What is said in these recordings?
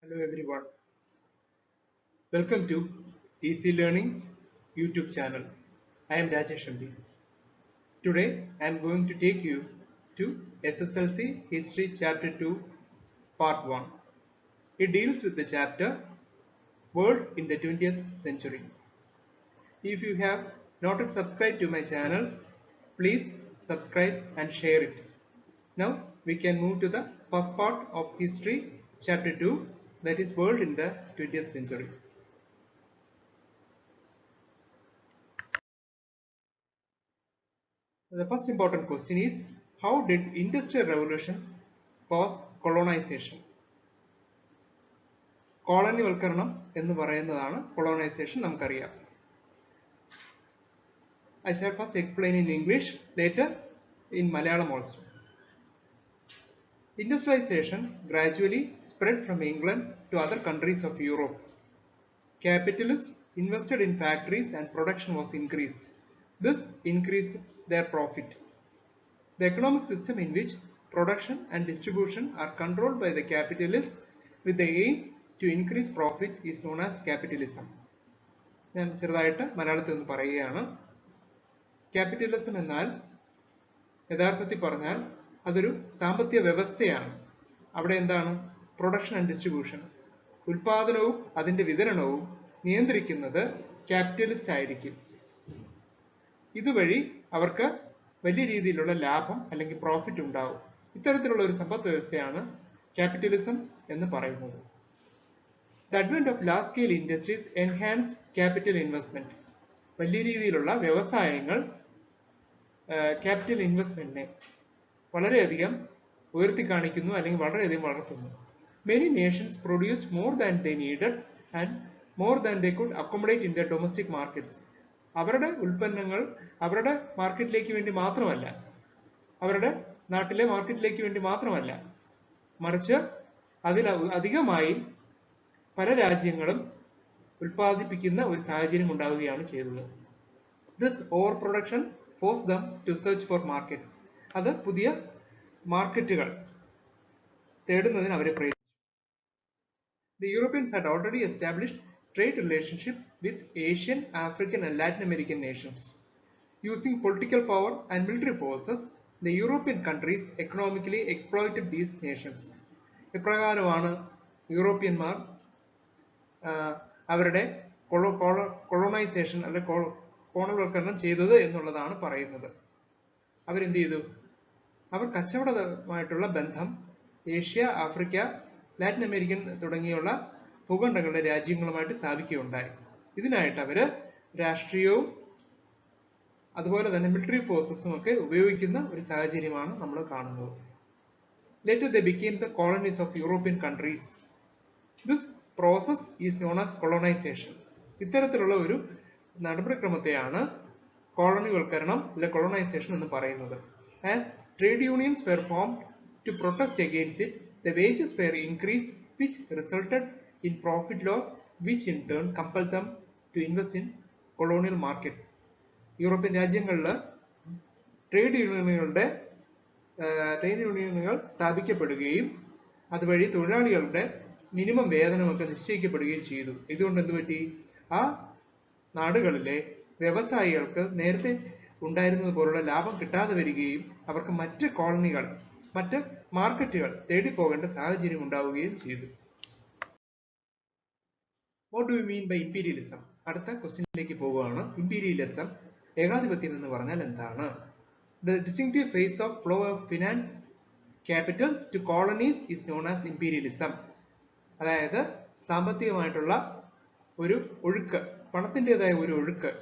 Hello everyone. Welcome to Easy Learning YouTube channel. I am Rajesh MD. Today I am going to take you to SSLC History Chapter 2 Part 1. It deals with the chapter World in the 20th Century. If you have not yet subscribed to my channel, please subscribe and share it. Now we can move to the first part of History Chapter 2, that is World in the 20th Century. The first important question is, how did Industrial Revolution cause colonization? കോളനിവൽക്കരണം എന്ന് പറയുന്നതാണ് colonization, നമുക്കറിയാം. I shall first explain in English, later in Malayalam also. Industrialization gradually spread from England to other countries of Europe. Capitalists invested in factories and production was increased. This increased their profit. The economic system in which production and distribution are controlled by the capitalists with the aim to increase profit is known as capitalism. ഞാൻ ചെറുതായിട്ട് മലയാളത്തിൽ നിന്ന് പറയുകയാണ്. Capitalism എന്നാൽ യഥാർത്ഥത്തിൽ പറഞ്ഞാൽ അതൊരു സാമ്പത്തിക വ്യവസ്ഥയാണ്. അവിടെ എന്താണ്? പ്രൊഡക്ഷൻ ആൻഡ് ഡിസ്ട്രിബ്യൂഷൻ, ഉൽപാദനവും അതിൻ്റെ വിതരണവും നിയന്ത്രിക്കുന്നത് ക്യാപിറ്റലിസ്റ്റ് ആയിരിക്കും. ഇതുവഴി അവർക്ക് വലിയ രീതിയിലുള്ള ലാഭം അല്ലെങ്കിൽ പ്രോഫിറ്റ് ഉണ്ടാവും. ഇത്തരത്തിലുള്ള ഒരു സമ്പദ് വ്യവസ്ഥയാണ് ക്യാപിറ്റലിസം എന്ന് പറയുന്നത്. The advent of large scale industries enhanced capital investment. വലിയ രീതിയിലുള്ള വ്യവസായങ്ങൾ ക്യാപിറ്റൽ ഇൻവെസ്റ്റ്മെന്റിനെ വളരെയധികം ഉയർത്തി കാണിക്കുന്നു അല്ലെങ്കിൽ വളരെയധികം വളർത്തുന്നു. Many nations produced more than they needed and more than they could accommodate in their domestic markets. അവരുടെ ഉൽപ്പന്നങ്ങൾ അവരുടെ മാർക്കറ്റിലേക്ക് വേണ്ടി മാത്രമല്ല, അവരുടെ നാട്ടിലെ മാർക്കറ്റിലേക്ക് വേണ്ടി മാത്രമല്ല, മറിച്ച് അതിൽ അധികമായി പല രാജ്യങ്ങളും ഉൽപ്പാദിപ്പിക്കുന്ന ഒരു സാഹചര്യം ഉണ്ടാവുകയാണ് ചെയ്തത്. This overproduction forced them to search for markets. അത് പുതിയ മാർക്കറ്റുകൾ തേടുന്നതിന് അവരെ പ്രേരിപ്പിച്ചു. The Europeans had already established trade relationship with Asian, African and Latin American nations. Using political power and military forces, the European countries economically exploited these nations. ഇപ്രകാരമാണ് യൂറോപ്യന്മാർ അവരുടെ colonisation അല്ലെ കോളനിവൽക്കരണം ചെയ്തത് എന്നുള്ളതാണ് പറയുന്നത്. അവരെന്ത് ചെയ്തു? അവർ കച്ചവടമായിട്ടുള്ള ബന്ധം ഏഷ്യ, ആഫ്രിക്ക, ലാറ്റിൻ അമേരിക്കൻ തുടങ്ങിയുള്ള ഭൂഖണ്ഡങ്ങളുടെ രാജ്യങ്ങളുമായിട്ട് സ്ഥാപിക്കുകയുണ്ടായി. ഇതിനായിട്ട് അവര് രാഷ്ട്രീയവും അതുപോലെ തന്നെ മിലിറ്ററി ഫോഴ്സസും ഒക്കെ ഉപയോഗിക്കുന്ന ഒരു സാഹചര്യമാണ് നമ്മൾ കാണുന്നത്. Later they became the colonies of European countries. This process is known as colonization. ഇത്തരത്തിലുള്ള ഒരു നടപടിക്രമത്തെയാണ് കോളനിവൽക്കരണം അല്ലെ colonization എന്ന് പറയുന്നത്. As trade unions were formed to protest against it, the wages were increased, which resulted in profit loss, which in turn compelled them to invest in colonial markets. European രാജ്യങ്ങളിൽ trade യൂണിയനുകൾ സ്ഥാപിക്കപ്പെടുകയും അതുവഴി തൊഴിലാളികളുടെ minimum വേതനമൊക്കെ നിശ്ചയിക്കപ്പെടുകയും ചെയ്തു. ഇതുകൊണ്ട് എന്തുപറ്റി? ആ നാടുകളിലെ വ്യവസായികൾക്ക് നേരത്തെ ഉണ്ടായിരുന്നത് പോലുള്ള ലാഭം കിട്ടാതെ വരികയും അവർക്ക് മറ്റ് കോളനികൾ, മറ്റ് മാർക്കറ്റുകൾ തേടിപ്പോകേണ്ട സാഹചര്യം ഉണ്ടാവുകയും ചെയ്തു. What do you mean by imperialism? അടുത്ത ക്വസ്റ്റ്യനിലേക്ക് പോവുകയാണ്. ഇമ്പീരിയലിസം, ഏകാധിപത്യം എന്ന് പറഞ്ഞാൽ എന്താണ്? The distinctive phase of flow of finance capital to colonies is known as imperialism. അതായത് സാമ്പത്തികമായിട്ടുള്ള ഒരു ഒഴുക്ക്, പണത്തിൻ്റെതായ ഒരു ഒഴുക്ക്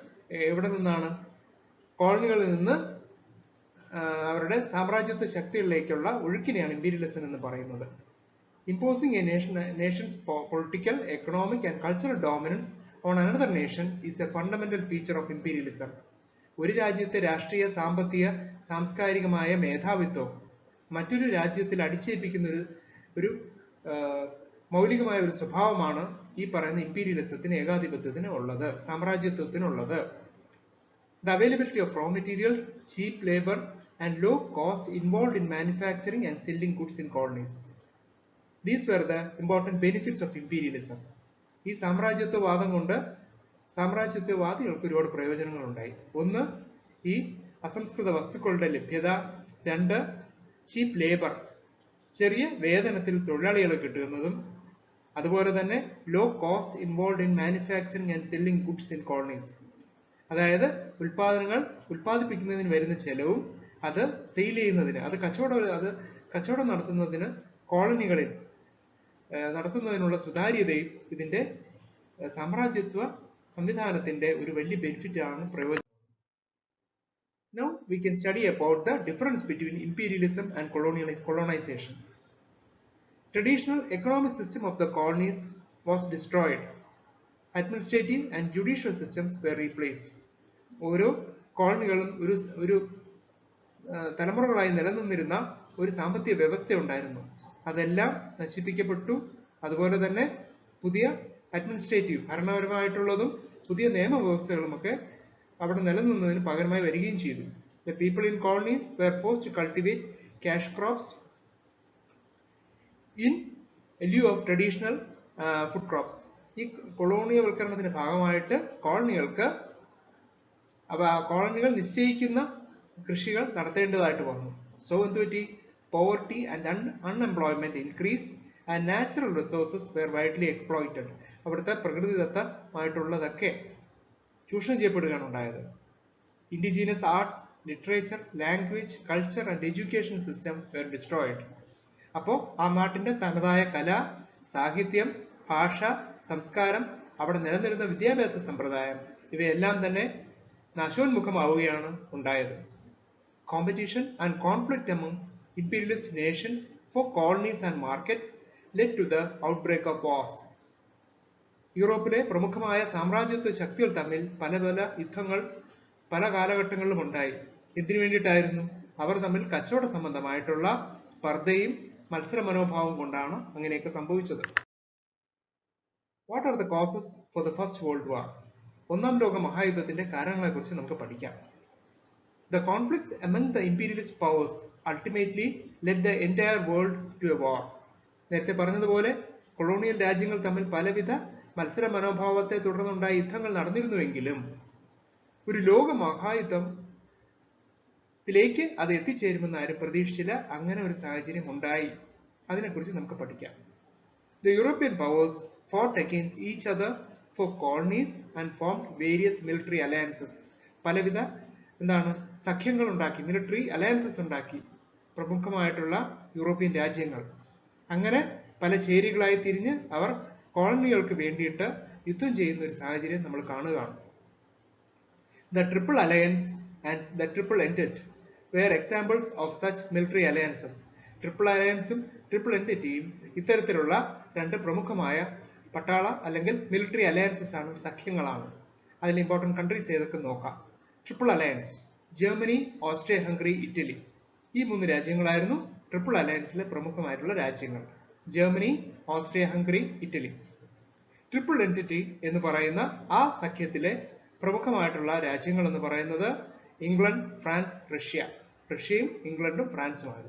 എവിടെ നിന്നാണ്? കോളനികളിൽ നിന്ന് അവരുടെ സാമ്രാജ്യത്വ ശക്തികളിലേക്കുള്ള ഒഴുക്കിനെയാണ് ഇമ്പീരിയലിസം എന്ന് പറയുന്നത്. Imposing a nation's political, economic and cultural dominance on another nation is a fundamental feature of imperialism. ഒരു രാജ്യത്തെ രാഷ്ട്രീയ, സാമ്പത്തിക, സാംസ്കാരികമായ മേധാവിത്വം മറ്റൊരു രാജ്യത്തിൽ അടിച്ചേൽപ്പിക്കുന്ന ഒരു മൗലികമായ ഒരു സ്വഭാവമാണ് ഈ പറയുന്ന ഇമ്പീരിയലിസത്തിന്, ഏകാധിപത്യത്തിന് ഉള്ളത്, സാമ്രാജ്യത്വത്തിനുള്ളത്. The availability of raw materials, cheap labor and low cost involved in manufacturing and selling goods in colonies. These were the important benefits of imperialism. ഈ സാമ്രാജ്യത്വവാദം കൊണ്ട് സാമ്രാജ്യത്വവാദികൾക്ക് ഒരുപാട് പ്രയോജനങ്ങൾ ഉണ്ടായി. ഒന്ന്, ഈ അസംസ്കൃത വസ്തുക്കളുടെ ലഭ്യത. രണ്ട്, ചീപ്പ് ലേബർ, ചെറിയ വേതനത്തിൽ തൊഴിലാളികളെ കിട്ടുന്നതും. അതുപോലെ തന്നെ low cost involve in manufacturing and selling goods in colonies. അതായത് ഉൽപ്പാദിപ്പിക്കുന്നതിന് വരുന്ന ചെലവും അത് സെയിൽ ചെയ്യുന്നതിന്, അത് കച്ചവടം നടത്തുന്നതിന് കോളനികളിൽ നടത്തുന്നതിനുള്ള സുതാര്യതയും ഇതിന്റെ സാമ്രാജ്യത്വ സംവിധാനത്തിന്റെ ഒരു വലിയ ബെനിഫിറ്റ് ആണ്, പ്രയോജനം. Now we can study about the difference between imperialism and colonization. Traditional economic system of the colonies was destroyed. Administrative and judicial systems were replaced. ഓരോ കോളനികളും ഒരു തലമുറകളായി നിലനിന്നിരുന്ന ഒരു സാമ്പത്തിക വ്യവസ്ഥ ഉണ്ടായിരുന്നു. അതെല്ലാം നശിപ്പിക്കപ്പെട്ടു. അതുപോലെ തന്നെ പുതിയ അഡ്മിനിസ്ട്രേറ്റീവ്, ഭരണപരമായിട്ടുള്ളതും പുതിയ നിയമവ്യവസ്ഥകളുമൊക്കെ അവിടെ നിലനിന്നതിന് പകരമായി വരികയും ചെയ്തു. The people in colonies were forced to cultivate cash crops in lieu of traditional food crops. ഈ കൊളോണിയവൽക്കരണത്തിന്റെ ഭാഗമായിട്ട് കോളനികൾ നിശ്ചയിക്കുന്ന കൃഷികൾ നടത്തേണ്ടതായിട്ട് വന്നു. സോ എന്തുപറ്റി? Poverty and unemployment increased and natural resources were widely exploited. അവിടുത്തെ പ്രകൃതിദത്തമായിട്ടുള്ളതൊക്കെ ചൂഷണം ചെയ്യപ്പെടുകയാണ് ഉണ്ടായത്. Indigenous arts, literature, language, culture and education system were destroyed. അപ്പോൾ ആ നാട്ടിന്റെ തനതായ കല, സാഹിത്യം, ഭാഷ, സംസ്കാരം, അവിടെ നിലനിരുന്ന വിദ്യാഭ്യാസ സമ്പ്രദായം, ഇവയെല്ലാം തന്നെ നാശോന്മുഖമാവുകയാണ് ഉണ്ടായത്. Competition and conflict among imperialist nations for colonies and markets led to the outbreak of wars. യൂറോപ്പിലെ പ്രമുഖമായ സാമ്രാജ്യത്വ ശക്തികൾ തമ്മിൽ പല യുദ്ധങ്ങൾ പല കാലഘട്ടങ്ങളിലും ഉണ്ടായി. എന്തിനു വേണ്ടിയിട്ടായിരുന്നു? അവർ തമ്മിൽ കച്ചവട സംബന്ധമായിട്ടുള്ള സ്പർദ്ധയും മത്സര മനോഭാവം കൊണ്ടാണ് അങ്ങനെയൊക്കെ സംഭവിച്ചത്. What are the causes for the First World War? ഒന്നാം ലോക മഹായുദ്ധത്തിന്റെ കാരണങ്ങളെക്കുറിച്ച് നമുക്ക് പഠിക്കാം. The conflicts among the imperialist powers ultimately led the entire world to a war. നേരത്തെ പറഞ്ഞതുപോലെ കൊളോണിയൽ രാജ്യങ്ങൾ തമ്മിൽ പലവിധ മത്സര മനോഭാവത്തെ തുടർന്നുണ്ടായ യുദ്ധങ്ങൾ നടന്നിരുന്നുവെങ്കിലും ഒരു ലോക മഹായുദ്ധത്തിലേക്ക് അത് എത്തിച്ചേരുമെന്ന് ആരും പ്രതീക്ഷിച്ചില്ല. അങ്ങനെ ഒരു സാഹചര്യം ഉണ്ടായി. അതിനെക്കുറിച്ച് നമുക്ക് പഠിക്കാം. The European powers fought against each other for colonies and formed various military alliances. പലവിധ സഖ്യങ്ങൾ ഉണ്ടാക്കി, മിലിറ്ററി അലയൻസസ് ഉണ്ടാക്കി പ്രമുഖമായിട്ടുള്ള യൂറോപ്യൻ രാജ്യങ്ങൾ. അങ്ങനെ പല ചേരികളായി തിരിഞ്ഞ് അവർ കോളനികൾക്ക് വേണ്ടിയിട്ട് യുദ്ധം ചെയ്യുന്ന ഒരു സാഹചര്യം നമ്മൾ കാണുകയാണ്. The Triple Alliance and the Triple Entente were examples of such military alliances. Triple അലയൻസും ട്രിപ്പിൾ എൻറ്റിറ്റിയും ഇത്തരത്തിലുള്ള രണ്ട് പ്രമുഖമായ പട്ടാള അല്ലെങ്കിൽ മിലിറ്ററി അലയൻസസ് ആണ്, സഖ്യങ്ങളാണ്. അതിൽ ഇമ്പോർട്ടൻറ്റ് കൺട്രീസ് ഏതൊക്കെ നോക്കാം. Triple alliance: Germany, Austria, Hungary, Italy. ഈ 3 രാജ്യങ്ങളായിരുന്നു ട്രിപ്പിൾ അലയൻസിലെ പ്രമുഖമായിട്ടുള്ള രാജ്യങ്ങൾ. Germany, Austria, Hungary, Italy. Triple entity എന്ന് പറയുന്ന ആ സഖ്യത്തിലെ പ്രമുഖമായിട്ടുള്ള രാജ്യങ്ങൾ എന്ന് പറയുന്നത് ഇംഗ്ലണ്ട്, ഫ്രാൻസ്, റഷ്യ. റഷ്യയും ഇംഗ്ലണ്ടും ഫ്രാൻസുമാണ്.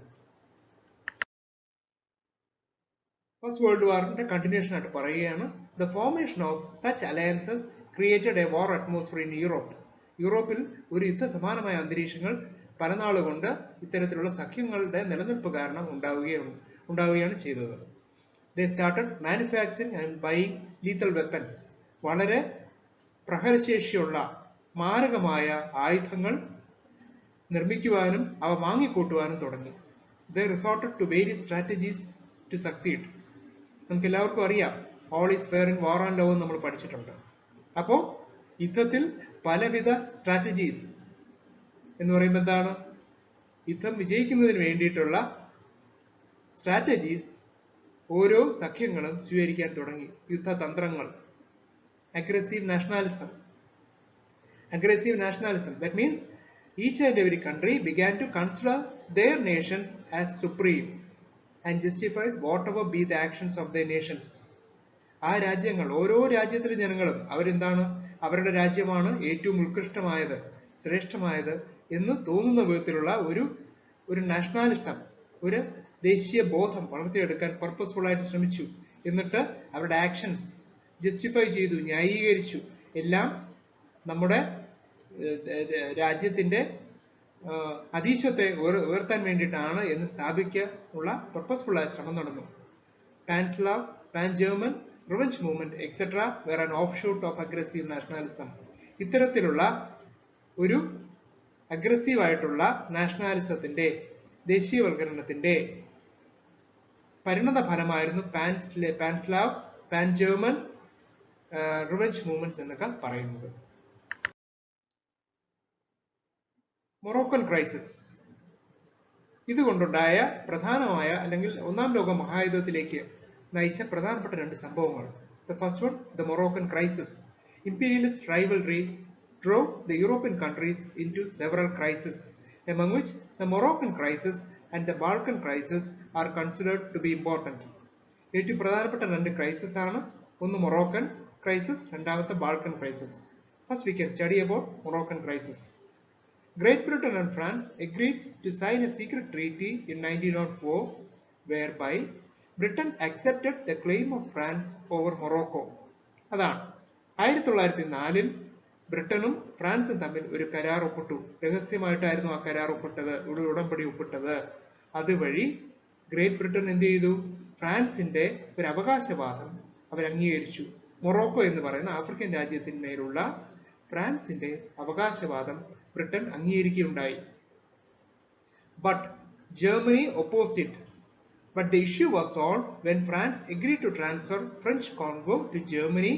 ഫസ്റ്റ് വേൾഡ് വാറിന്റെ കണ്ടിന്യൂഷൻ ആയിട്ട് പറയുകയാണ്. The formation of such alliances created a war atmosphere in Europe. യൂറോപ്പിൽ ഒരു യുദ്ധസമാനമായ അന്തരീക്ഷങ്ങൾ പല നാളുകൊണ്ട് ഇത്തരത്തിലുള്ള സഖ്യങ്ങളുടെ നിലനിൽപ്പ് കാരണം ഉണ്ടാവുകയാണ് ചെയ്തത്. They started manufacturing and buying lethal weapons. വളരെ പ്രഹരശേഷിയുള്ള മാരകമായ ആയുധങ്ങൾ നിർമ്മിക്കുവാനും അവ വാങ്ങിക്കൂട്ടുവാനും തുടങ്ങി. They resorted to various strategies to succeed. നമുക്ക് എല്ലാവർക്കും അറിയാം, all is fair in war and love നമ്മൾ പഠിച്ചിട്ടുണ്ട്. അപ്പോൾ യുദ്ധത്തിൽ പലവിധ സ്ട്രാറ്റജീസ് എന്ന് പറയുമ്പോൾ എന്താണ്? യുദ്ധം വിജയിക്കുന്നതിന് വേണ്ടിയിട്ടുള്ള സ്ട്രാറ്റജീസ് ഓരോ സഖ്യങ്ങളും സ്വീകരിക്കാൻ തുടങ്ങി. യുദ്ധതന്ത്രങ്ങൾ. Aggressive nationalism. That means each and every country began to consider their nations as supreme and justified whatever be the actions of their nations. ആ രാജ്യങ്ങൾ, ഓരോ രാജ്യത്തിലെ ജനങ്ങളും അവരെന്താണ്, അവരുടെ രാജ്യമാണ് ഏറ്റവും ഉത്കൃഷ്ടമായത്, ശ്രേഷ്ഠമായത് എന്ന് തോന്നുന്ന വിധത്തിലുള്ള ഒരു നാഷണാലിസം, ഒരു ദേശീയ ബോധം വളർത്തിയെടുക്കാൻ പർപ്പസ്ഫുൾ ആയിട്ട് ശ്രമിച്ചു. എന്നിട്ട് അവരുടെ ആക്ഷൻസ് ജസ്റ്റിഫൈ ചെയ്തു, ന്യായീകരിച്ചു. എല്ലാം നമ്മുടെ രാജ്യത്തിന്റെ അതീശത്തെ ഉയർത്താൻ വേണ്ടിയിട്ടാണ് എന്ന് സ്ഥാപിക്കാനുള്ള പർപ്പസ്ഫുൾ ആയ ശ്രമം നടന്നു. Pan-Slav, Pan-German, revenge movement, etc. were an offshoot of aggressive nationalism. ഇത്തരത്തിലുള്ള ഒരു അഗ്രസീവ് ആയിട്ടുള്ള നാഷണാലിസത്തിന്റെ, ദേശീയവൽക്കരണത്തിന്റെ പരിണത ഫലമായിരുന്നു പാൻസ്ലാവ്, പാൻ-ജർമൻ റിവെഞ്ച് മൂവ്മെന്റ്സ് എന്നൊക്കെ പറയുന്നത്. മൊറോക്കൻ ക്രൈസിസ് ഇതുകൊണ്ടുണ്ടായ പ്രധാനമായ അല്ലെങ്കിൽ ഒന്നാം ലോക മഹായുദ്ധത്തിലേക്ക് നയിച്ച പ്രധാനപ്പെട്ട രണ്ട് സംഭവങ്ങൾ. The first one, the Moroccan crisis. Imperialist rivalry drove the European countries into several crises, among which the Moroccan crisis and the Balkan crisis are considered to be important. ഏറ്റവും പ്രധാനപ്പെട്ട രണ്ട് ക്രൈസിസ് ആണ്. ഒന്ന് മൊറോക്കൻ ക്രൈസിസ്, രണ്ടാമത്തെ Balkan crisis. First we can study about Moroccan crisis. Great Britain and France agreed to sign a secret treaty in 1904 whereby Britain accepted the claim of France over Morocco. അതാണ് 1904 ബ്രിട്ടനും ഫ്രാൻസും തമ്മിൽ ഒരു കരാർ ഒപ്പിട്ടു. രഹസ്യമായിട്ടായിരുന്നു ആ കരാർ ഒപ്പിട്ടത്, ഒരു ഉടമ്പടി ഒപ്പിട്ടത്. അതുവഴി ഗ്രേറ്റ് ബ്രിട്ടൻ എന്ത് ചെയ്തു? ഫ്രാൻസിന്റെ ഒരു അവകാശവാദം അവർ അംഗീകരിച്ചു. മൊറോക്കോ എന്ന് പറയുന്ന ആഫ്രിക്കൻ രാജ്യത്തിന്മേലുള്ള ഫ്രാൻസിന്റെ അവകാശവാദം Britain അംഗീകരിക്കുകയുണ്ടായി. But Germany opposed it. But the issue was solved when France agreed to transfer French Congo to Germany.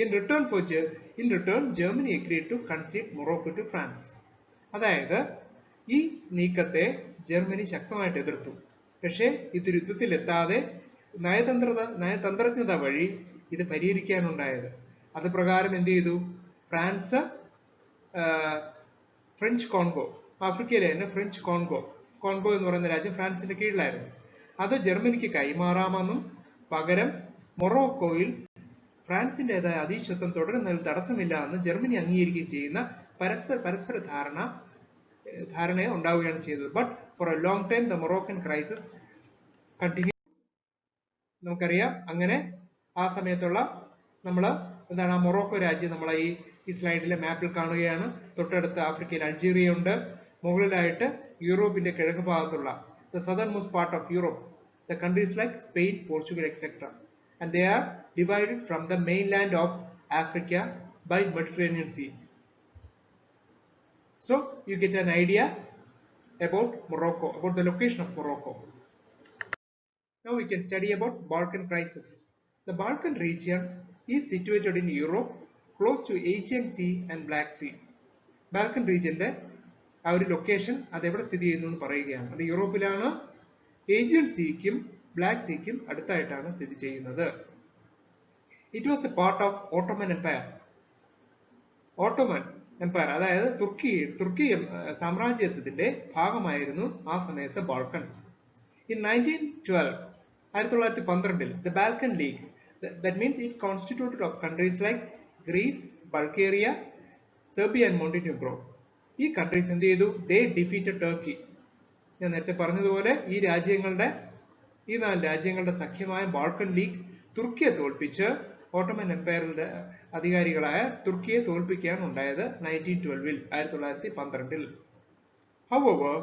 In return, Germany agreed to concede Morocco to France. അതായത് ഈ നീക്കത്തെ ജർമ്മനി ശക്തമായിട്ട് എതിർത്തു. പക്ഷേ ഇത് യുദ്ധത്തിലെത്താതെ നയതന്ത്രജ്ഞത വഴി ഇത് പരിഹരിക്കാനുണ്ടായത്. അത് പ്രകാരം എന്ത് ചെയ്തു? ഫ്രാൻസ് ഫ്രഞ്ച് കോൺഗോ, ആഫ്രിക്കയിലെ തന്നെ ഫ്രഞ്ച് കോൺഗോ എന്ന് പറയുന്ന രാജ്യം ഫ്രാൻസിന്റെ കീഴിലായിരുന്നു. അത് ജർമ്മനിക്ക് കൈമാറാമെന്നും പകരം മൊറോക്കോയിൽ ഫ്രാൻസിന്റേതായ അധീശത്വം തുടരുന്നതിൽ തടസ്സമില്ല എന്ന് ജർമ്മനി അംഗീകരിക്കുകയും ചെയ്യുന്ന പരസ്പര ധാരണ ഉണ്ടാവുകയാണ് ചെയ്തത്. But for A long time the Moroccan crisis continue. നമുക്കറിയാം, അങ്ങനെ ആ സമയത്തുള്ള എന്താണ് ആ മൊറോക്കോ രാജ്യം നമ്മൾ ഈ സ്ലൈഡിലെ മാപ്പിൽ കാണുകയാണ്. തൊട്ടടുത്ത് ആഫ്രിക്കയിൽ അൾജീരിയ ഉണ്ട്. മുകളിലായിട്ട് യൂറോപ്പിന്റെ കിഴക്ക് ഭാഗത്തുള്ള the southernmost part of Europe, the countries like Spain, Portugal, etc. And they are divided from the mainland of Africa by Mediterranean Sea. So you get an idea about Morocco, about the location of Morocco. Now we can study about Balkan crisis. The Balkan region is situated in Europe, close to Aegean Sea and Black Sea. Balkan region ആ ഒരു location അതെവിടെ സ്ഥിതി ചെയ്യുന്നു എന്ന് പറയുകയാണ്. അത് യൂറോപ്പിലാണ്, Aegean സീക്കും black സീക്കും അടുത്തായിട്ടാണ് സ്ഥിതി ചെയ്യുന്നത്. It was a part of Ottoman empire. Ottoman empire അതായത് തുർക്കി സാമ്രാജ്യത്തിന്റെ ഭാഗമായിരുന്നു ആ സമയത്ത് Balkan. In 1912 the Balkan League, that means it constituted of countries like Greece, Bulgaria, Serbia and Montenegro. ഈ കൺട്രീസ് എന്ത് ചെയ്തു? ദേ ഡിഫീറ്റഡ് ടർക്കി. ഞാൻ നേരത്തെ പറഞ്ഞതുപോലെ ഈ 4 രാജ്യങ്ങളുടെ സഖ്യമായ ബാൾക്കൻ ലീഗ് തുർക്കിയെ തോൽപ്പിച്ച് ഓട്ടോമൻ എംപയറിന്റെ അധികാരികളായ തുർക്കിയെ തോൽപ്പിക്കുകയാണ് ഉണ്ടായത് 1912. However,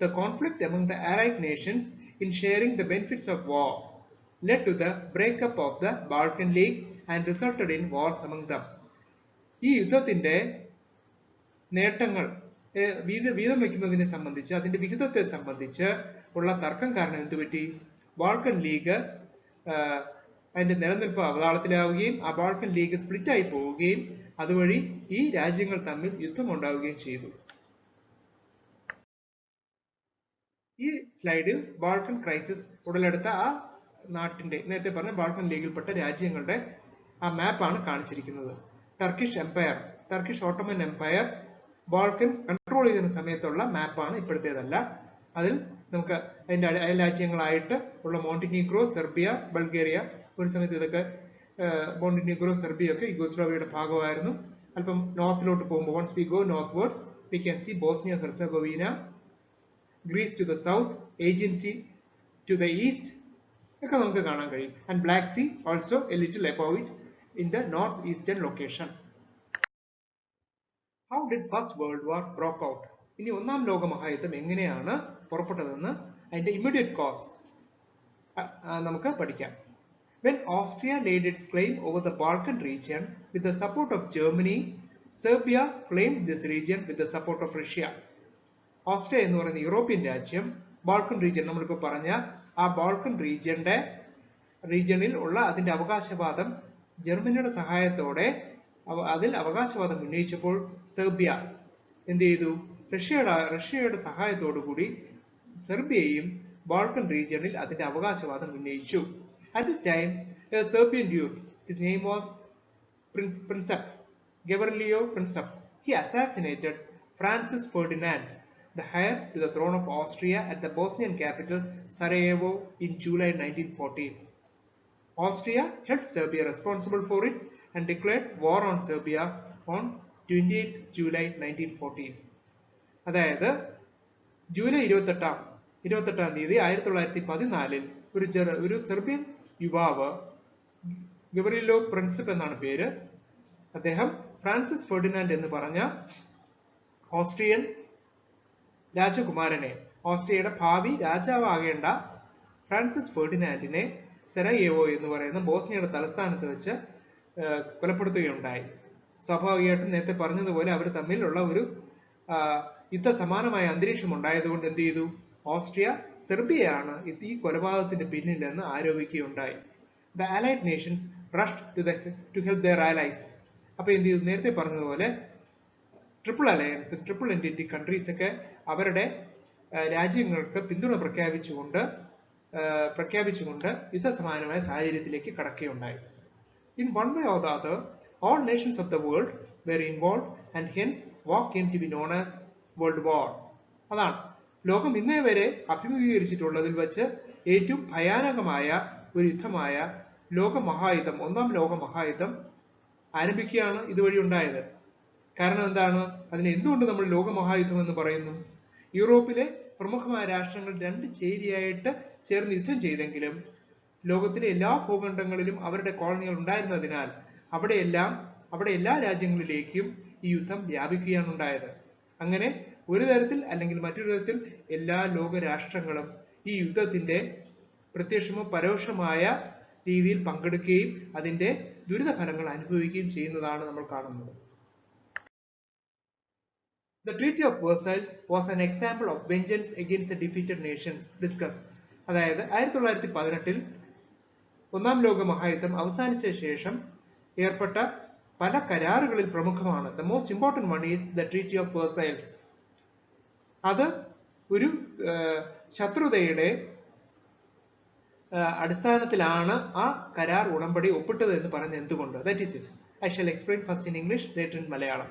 the conflict among the allied nations in sharing the benefits of war led to the breakup of the Balkan League and resulted in wars among them. ഈ യുദ്ധത്തിന്റെ നേട്ടങ്ങൾ വീതം വയ്ക്കുന്നതിനെ സംബന്ധിച്ച്, അതിന്റെ വിഹിതത്തെ സംബന്ധിച്ച് ഉള്ള തർക്കം കാരണം എന്തുപറ്റി? ബാൾക്കൻ ലീഗ് അതിന്റെ നിലനിൽപ്പ് അവതാളത്തിലാവുകയും ആ ബാൾക്കൻ ലീഗ് സ്പ്ലിറ്റ് ആയി പോവുകയും അതുവഴി ഈ രാജ്യങ്ങൾ തമ്മിൽ യുദ്ധം ഉണ്ടാവുകയും ചെയ്തു. ഈ സ്ലൈഡിൽ ബാൾക്കൻ ക്രൈസിസ് ഉടലെടുത്ത ആ നാട്ടിന്റെ, നേരത്തെ പറഞ്ഞ ബാൾക്കൻ ലീഗിൽപ്പെട്ട രാജ്യങ്ങളുടെ ആ മാപ്പാണ് കാണിച്ചിരിക്കുന്നത്. Turkish Ottoman empire Balkan control ചെയ്യുന്ന സമയത്തുള്ള മാപ്പാണ്, ഇപ്പോഴത്തേതല്ല. അതിൽ നമുക്ക് അതിന്റെ അയൽ രാജ്യങ്ങളായിട്ട് ഉള്ള മോണ്ടിനീഗ്രോ, സെർബിയ, ബൾഗേറിയ, ഒരു സമയത്ത് ഇതൊക്കെ മോണ്ടിനീഗ്രോ, സെർബിയ ഒക്കെ യുഗോസ്ലാവിയയുടെ ഭാഗമായിരുന്നു. അല്പം നോർത്തിലോട്ട് പോകുമ്പോൾ, once we go northwards, we can see Bosnia Herzegovina, Greece to the south, Aegean Sea to the east ഒക്കെ നമുക്ക് കാണാൻ കഴിയും. And Black Sea also a little above it in the northeastern location. How did First World War broke out? ഇനി ഒന്നാം ലോക മഹായുദ്ധം എങ്ങനെയാണ് പുറപ്പെട്ടതെന്ന് അതിന്റെ immediate cause നമുക്ക് പഠിക്കാം. When Austria laid its claim over the Balkan region with the support of Germany, Serbia claimed this region with the support of Russia. Austria എന്ന് പറയുന്ന European രാജ്യം ബാൾക്കൻ റീജിയൻ നമ്മളിപ്പോൾ പറഞ്ഞ ആ ബാൾക്കൻ റീജിയണിൽ ഉള്ള അതിന്റെ അവകാശവാദം ജർമ്മനിയുടെ സഹായത്തോടെ അതിൽ അവകാശവാദം ഉന്നയിച്ചപ്പോൾ സെർബിയ എന്ത് ചെയ്തു? റഷ്യയുടെ സഹായത്തോടു കൂടി സെർബിയയും ബാൾക്കൻ റീജിയണിൽ അതിന്റെ അവകാശവാദം ഉന്നയിച്ചു. At this time, a Serbian youth, his name was Princip, Gavrilo Princip. He assassinated Francis Ferdinand, the heir to the throne of Austria, at the Bosnian capital Sarajevo in July 1914. Austria held Serbia responsible for it and declared war on Serbia on 28th July 1914. അതായത് July 28-ാം തീയതി 1914 ഒരു Serbian യുവാവ്, ഗവറിലോ പ്രിൻസിപ്പ് എന്നാണ് പേര്, അദ്ദേഹം Francis Ferdinand എന്ന് പറഞ്ഞ Austrian രാജകുമാരനെ, ഓസ്ട്രിയയുടെ ഭാവി രാജാവാകേണ്ട ഫ്രാൻസിസ് ഫെർഡിനാൻഡിനെ സെറയേവോ എന്ന് പറയുന്ന ബോസ്നിയയുടെ തലസ്ഥാനത്ത് വെച്ച് കൊലപ്പെടുത്തുകയുണ്ടായി. സ്വാഭാവികമായിട്ടും നേരത്തെ പറഞ്ഞതുപോലെ അവർ തമ്മിലുള്ള ഒരു യുദ്ധസമാനമായ അന്തരീക്ഷം ഉണ്ടായതുകൊണ്ട് എന്ത് ചെയ്തു? ഓസ്ട്രിയ സെർബിയയാണ് ഈ കൊലപാതകത്തിന്റെ പിന്നിലെന്ന് ആരോപിക്കുകയുണ്ടായി. The allied nations rushed to help their allies. അപ്പൊ എന്ത് ചെയ്തു? നേരത്തെ പറഞ്ഞതുപോലെ triple alliance, triple entente countries ഒക്കെ അവരുടെ രാജ്യങ്ങൾക്ക് പിന്തുണ പ്രഖ്യാപിച്ചുകൊണ്ട് യുദ്ധസമാനമായ സാഹചര്യത്തിലേക്ക് കടക്കുകയുണ്ടായി. In one way or the other, all nations of the world were involved and hence war came to be known as World War. അതാണ് ലോകം ഇന്നേ വരെ അഭിമുഖീകരിച്ചിട്ടുള്ളതിൽ വെച്ച് ഏറ്റവും ഭയാനകമായ ഒരു യുദ്ധമായ ഒന്നാം ലോക മഹായുദ്ധം ആരംഭിക്കുകയാണ് ഇതുവഴി ഉണ്ടായത്. കാരണം എന്താണ്? അതിന് എന്തുകൊണ്ട് നമ്മൾ ലോകമഹായുദ്ധം എന്ന് പറയുന്നു? യൂറോപ്പിലെ പ്രമുഖമായ രാഷ്ട്രങ്ങൾ രണ്ട് ചേരിയായിട്ട് ചേർന്ന് യുദ്ധം ചെയ്തെങ്കിലും ലോകത്തിലെ എല്ലാ ഭൂഖണ്ഡങ്ങളിലും അവരുടെ കോളനികൾ ഉണ്ടായിരുന്നതിനാൽ അവിടെ എല്ലാ രാജ്യങ്ങളിലേക്കും ഈ യുദ്ധം വ്യാപിക്കുകയാണ് ഉണ്ടായത്. അങ്ങനെ ഒരു തരത്തിൽ അല്ലെങ്കിൽ മറ്റൊരു തരത്തിൽ എല്ലാ ലോക രാഷ്ട്രങ്ങളും ഈ യുദ്ധത്തിന്റെ പ്രത്യക്ഷമോ പരോക്ഷമായ രീതിയിൽ പങ്കെടുക്കുകയും അതിന്റെ ദുരിതഫലങ്ങൾ അനുഭവിക്കുകയും ചെയ്യുന്നതാണ് നമ്മൾ കാണുന്നത്. The Treaty of Versailles was an example of vengeance against the defeated nations. Discuss. അതായത് 1918-ൽ ഒന്നാം ലോക മഹായുദ്ധം അവസാനിച്ച ശേഷം ഏർപ്പെട്ട പല കരാറുകളിൽ പ്രമുഖമാണ്. The most important one is the Treaty of Versailles. അത് ഒരു ശത്രുതയുടെ അടിസ്ഥാനത്തിലാണ് ആ കരാർ ഉടമ്പടി ഒപ്പിട്ടത് എന്ന് പറയുന്നത് എന്തുകൊണ്ട്? That is it. I shall explain first in English, later in Malayalam.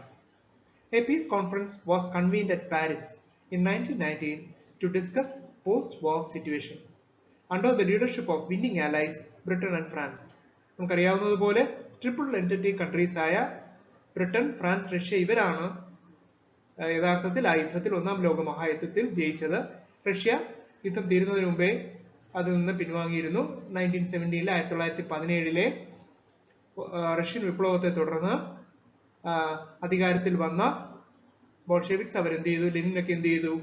A peace conference was convened at Paris in 1919 to discuss post-war situation under the leadership of winning allies Britain and France. നമുക്കറിയാവുന്നതുപോലെ triple entente countries ആയ Britain, France, Russia ഇവരാണ് യഥാർത്ഥത്തിൽ ആ യുദ്ധത്തിൽ ഒന്നാം ലോക മഹായുദ്ധത്തിൽ ജയിച്ചത്. Russia യുദ്ധം തീരുന്നതിന് മുമ്പേ അതിൽ നിന്ന് പിൻവാങ്ങിയിരുന്നു. 1917 റഷ്യൻ വിപ്ലവത്തെ തുടർന്ന് അധികാരത്തിൽ വന്ന ബോൾഷെവിക്സ് അവരെന്ത് ചെയ്തു? ലെനിനൊക്കെ എന്ത് ചെയ്തു?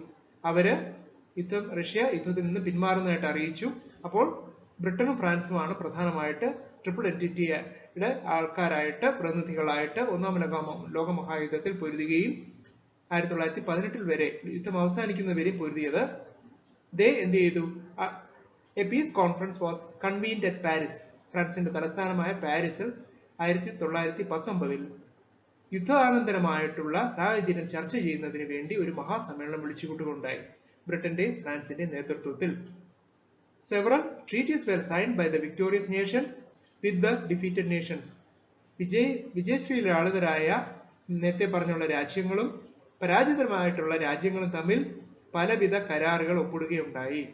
റഷ്യ യുദ്ധത്തിൽ നിന്ന് പിന്മാറുന്നതായിട്ട് അറിയിച്ചു. അപ്പോൾ ബ്രിട്ടനും ഫ്രാൻസുമാണ് പ്രധാനമായിട്ട് ട്രിപ്പിൾ എൻറ്റിറ്റിയുടെ പ്രതിനിധികളായിട്ട് ഒന്നാം ലോക മഹായുദ്ധത്തിൽ പൊരുതുകയും 1918 വരെ യുദ്ധം അവസാനിക്കുന്നവരെയും പൊരുതിയത്. എന്ത് ചെയ്തു? A peace conference was convened at Paris. ഫ്രാൻസിന്റെ തലസ്ഥാനമായ പാരീസിൽ 1919 യുദ്ധാനന്തരമായിട്ടുള്ള സാഹചര്യം ചർച്ച ചെയ്യുന്നതിന് വേണ്ടി ഒരു മഹാസമ്മേളനം വിളിച്ചുകൂട്ടുകയുണ്ടായി ബ്രിട്ടന്റെയും ഫ്രാൻസിന്റെയും നേതൃത്വത്തിൽ. Several treaties were signed by the victorious nations with the defeated nations. വിജയശ്രീലാളിതരായ നേരത്തെ പറഞ്ഞുള്ള രാജ്യങ്ങളും പരാജിതമായിട്ടുള്ള രാജ്യങ്ങളും തമ്മിൽ പലവിധ കരാറുകൾ ഒപ്പിടുകയുണ്ടായി.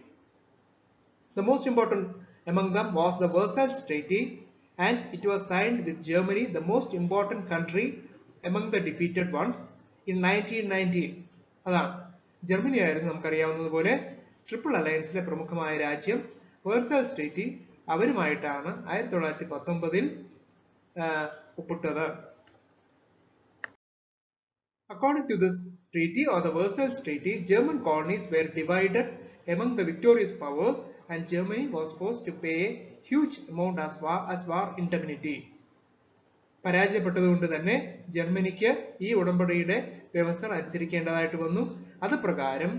The most important among them was the Versailles Treaty, and it was signed with Germany, the most important country among the defeated ones, in 1919. അതാണ് Germany ആയിരുന്നു നമുക്കറിയാവുന്നതുപോലെ ട്രിപ്പിൾ അലയൻസിലെ പ്രമുഖമായ രാജ്യം വേഴ്സൽസ് ട്രീറ്റി അവരുമായിട്ടാണ് 1919 ഒപ്പിട്ടത്. According to this treaty or the Versailles Treaty, German colonies were divided among the victorious powers and Germany was forced to pay a huge amount as war indemnity. പരാജയപ്പെട്ടതുകൊണ്ട് തന്നെ ജർമ്മനിക്ക് ഈ ഉടമ്പടിയുടെ വ്യവസ്ഥകൾ അനുസരിക്കേണ്ടതായിട്ട് വന്നു. അത് പ്രകാരം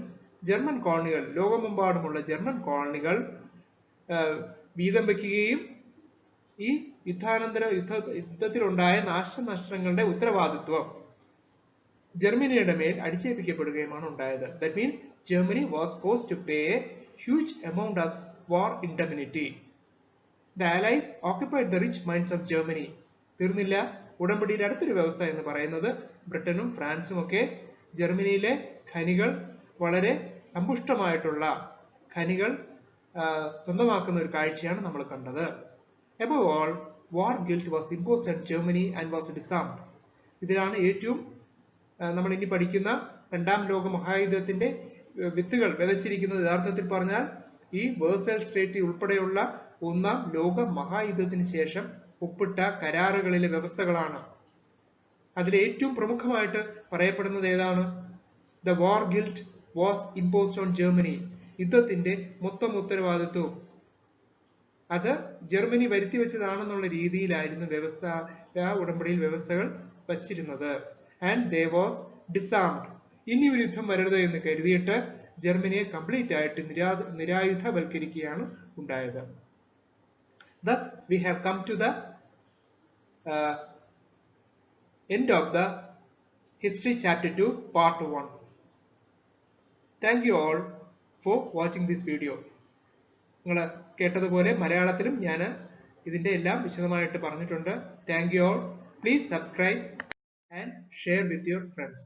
ജർമ്മൻ കോളനികൾ, ലോകമെമ്പാടുമുള്ള ജർമ്മൻ കോളനികൾ വീതം വയ്ക്കുകയും ഈ യുദ്ധത്തിലുണ്ടായ നാശനഷ്ടങ്ങളുടെ ഉത്തരവാദിത്വം ജർമ്മനിയുടെ മേൽ അടിച്ചേൽപ്പിക്കപ്പെടുകയുമാണ് ഉണ്ടായത്. That means Germany was forced to pay a huge amount as war indemnity. The Allies occupied the rich mines of Germany. തീർന്നില്ല. ഉടമ്പടിയുടെ അടുത്തൊരു വ്യവസ്ഥ എന്ന് പറയുന്നത് ബ്രിട്ടനും ഫ്രാൻസും ഒക്കെ ജർമ്മനിയിലെ ഖനികൾ, വളരെ സമ്പുഷ്ടമായിട്ടുള്ള ഖനികൾ സ്വന്തമാക്കുന്ന ഒരു കാഴ്ചയാണ് നമ്മൾ കണ്ടത്. Above all, war guilt was imposed on Germany and was disarmed. ഇതിലാണ് ഏറ്റവും നമ്മൾ ഇനി പഠിക്കുന്ന രണ്ടാം ലോക മഹായുദ്ധത്തിന്റെ വിത്തുകൾ വിതച്ചിരിക്കുന്നത്. യഥാർത്ഥത്തിൽ പറഞ്ഞാൽ ഈ വേഴ്സൽസ് ട്രീറ്റി ഉൾപ്പെടെയുള്ള ഒന്നാം ലോക മഹായുദ്ധത്തിന് ശേഷം ഒപ്പിട്ട കരാറുകളിലെ വ്യവസ്ഥകളാണ്. അതിൽ ഏറ്റവും പ്രമുഖമായിട്ട് പറയപ്പെടുന്നത് ഏതാണ്? The war guilt was imposed on Germany. യുദ്ധത്തിന്റെ മൊത്തം ഉത്തരവാദിത്വവും അത് ജർമ്മനി വരുത്തി വെച്ചതാണെന്നുള്ള രീതിയിലായിരുന്നു വ്യവസ്ഥ, ഉടമ്പടിയിൽ വ്യവസ്ഥകൾ വച്ചിരുന്നത്. And they was disarmed. ഇനി ഒരു യുദ്ധം വരരുത് എന്ന് കരുതിയിട്ട് ജർമ്മനിയെ കംപ്ലീറ്റ് ആയിട്ട് നിരായുധവൽക്കരിക്കുകയാണ് ഉണ്ടായത്. Thus we have come to the end of the history chapter 2 part 1. Thank you all for watching this video. നിങ്ങൾ കേട്ടതുപോലെ മലയാളത്തിലും ഞാൻ ഇതിന്റെ എല്ലാം വിശദമായിട്ട് പറഞ്ഞിട്ടുണ്ട്. Thank you all. Please subscribe and share with your friends.